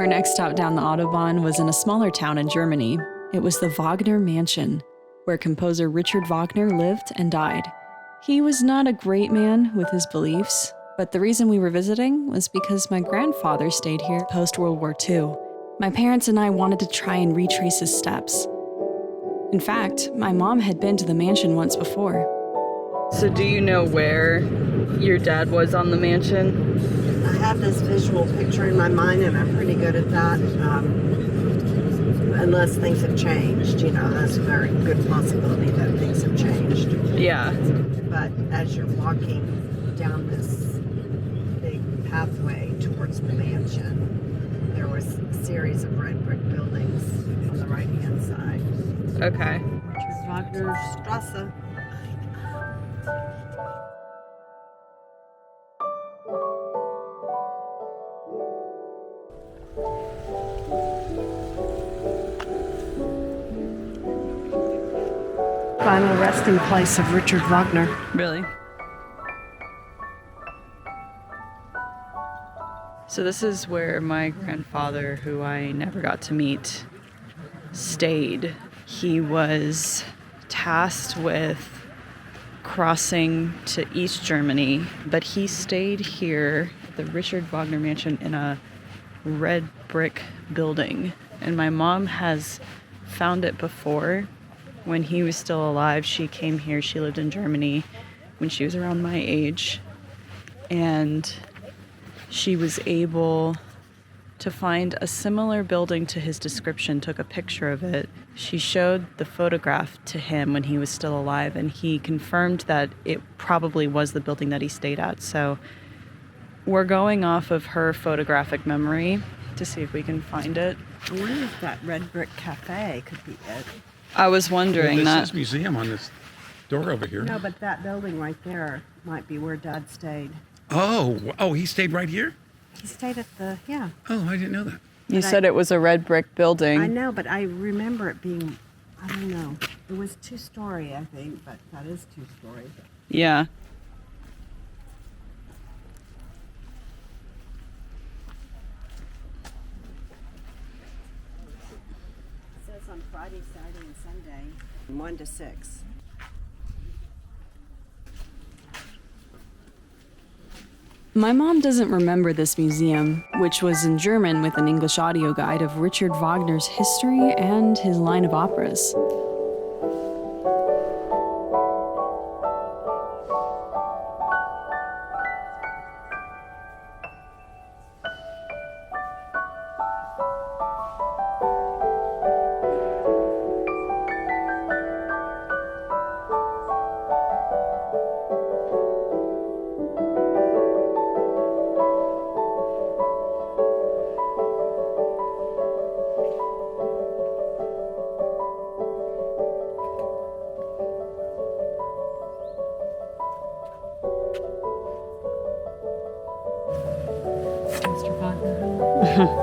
Our next stop down the Autobahn was in a smaller town in Germany. It was the Wagner Mansion, where composer Richard Wagner lived and died. He was not a great man with his beliefs, but the reason we were visiting was because my grandfather stayed here post-World War II. My parents and I wanted to try and retrace his steps. In fact, my mom had been to the mansion once before. So do you know where your dad was on the mansion? I have this visual picture in my mind, and I'm pretty good at that. Unless things have changed, that's a very good possibility that things have changed. Yeah. But as you're walking down this big pathway towards the mansion, there was a series of red brick buildings on the right-hand side. Okay. Richard Wagner Strasse. Final resting place of Richard Wagner. Really? So this is where my grandfather, who I never got to meet, stayed. He was tasked with crossing to East Germany, but he stayed here at the Richard Wagner Mansion in a red brick building. And my mom has found it before. When he was still alive, she came here. She lived in Germany when she was around my age. And she was able to find a similar building to his description, took a picture of it. She showed the photograph to him when he was still alive, and he confirmed that it probably was the building that he stayed at. So we're going off of her photographic memory to see if we can find it. I wonder if that red brick cafe could be it. I was wondering that. This is museum on this door over here. No, but that building right there might be where Dad stayed. Oh, he stayed right here? He stayed at the, yeah. Oh, I didn't know that. You said it was a red brick building. I know, but I remember it being, I don't know. It was two-story, I think, but that is two-story. Yeah. It says on Friday, Saturday, and Sunday, 1 to 6. My mom doesn't remember this museum, which was in German with an English audio guide of Richard Wagner's history and his line of operas. Mr. Wagner.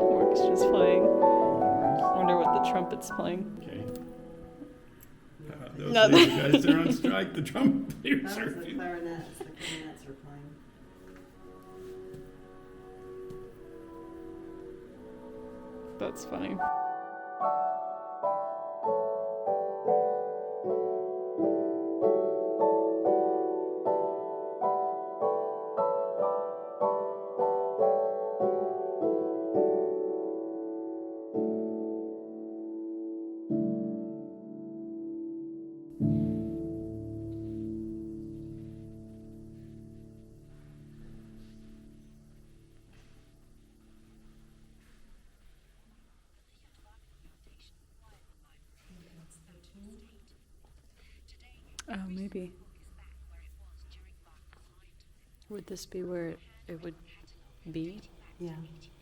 Orchestra's playing. I wonder what the trumpet's playing. Okay. Those Nothing. guys that are on strike, the drum players are. The clarinets are playing. That's funny. Oh, maybe. Would this be where it would be? Yeah,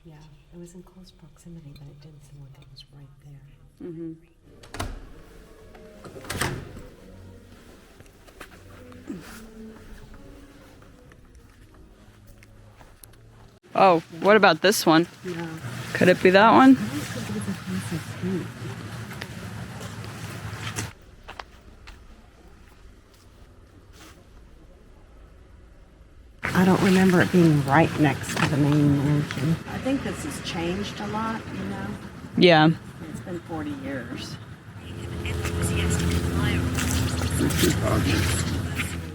yeah. It was in close proximity, but it didn't seem like it was right there. Mm-hmm. Oh, what about this one? No. Could it be that one? I don't remember it being right next to the main mansion. I think this has changed a lot, you know? Yeah. It's been 40 years.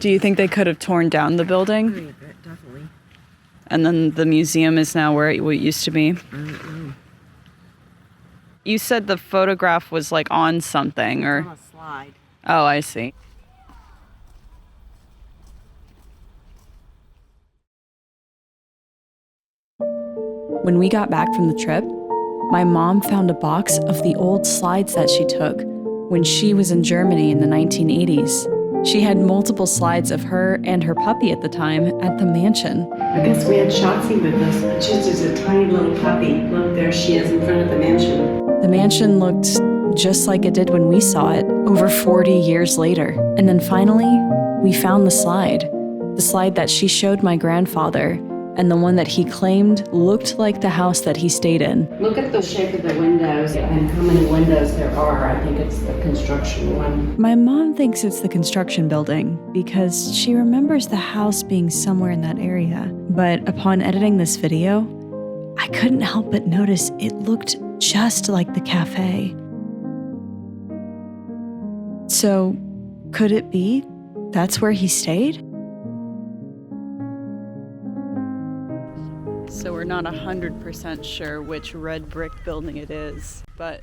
Do you think they could have torn down the building? Definitely. And then the museum is now where it used to be? I don't know. You said the photograph was like on something or... On a slide. Oh, I see. When we got back from the trip, my mom found a box of the old slides that she took when she was in Germany in the 1980s. She had multiple slides of her and her puppy at the time at the mansion. I guess we had Shotzi with us, but just as a tiny little puppy. Look, there she is in front of the mansion. The mansion looked just like it did when we saw it over 40 years later. And then finally, we found the slide that she showed my grandfather, and the one that he claimed looked like the house that he stayed in. Look at the shape of the windows and how many windows there are. I think it's the construction one. My mom thinks it's the construction building because she remembers the house being somewhere in that area. But upon editing this video, I couldn't help but notice it looked just like the cafe. So, could it be that's where he stayed? So we're not 100% sure which red brick building it is, but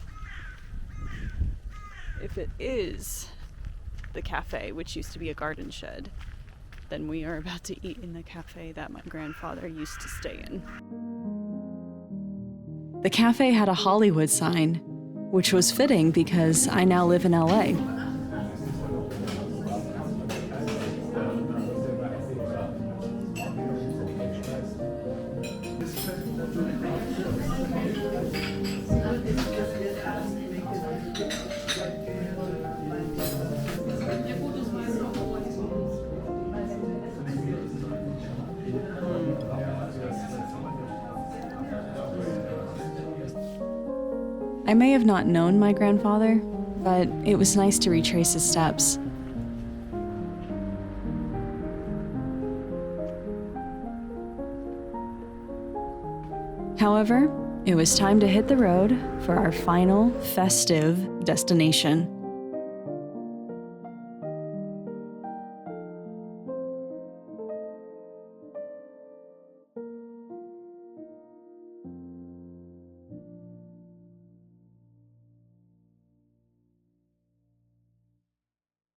if it is the cafe, which used to be a garden shed, then we are about to eat in the cafe that my grandfather used to stay in. The cafe had a Hollywood sign, which was fitting because I now live in LA. I may have not known my grandfather, but it was nice to retrace his steps. However, it was time to hit the road for our final festive destination.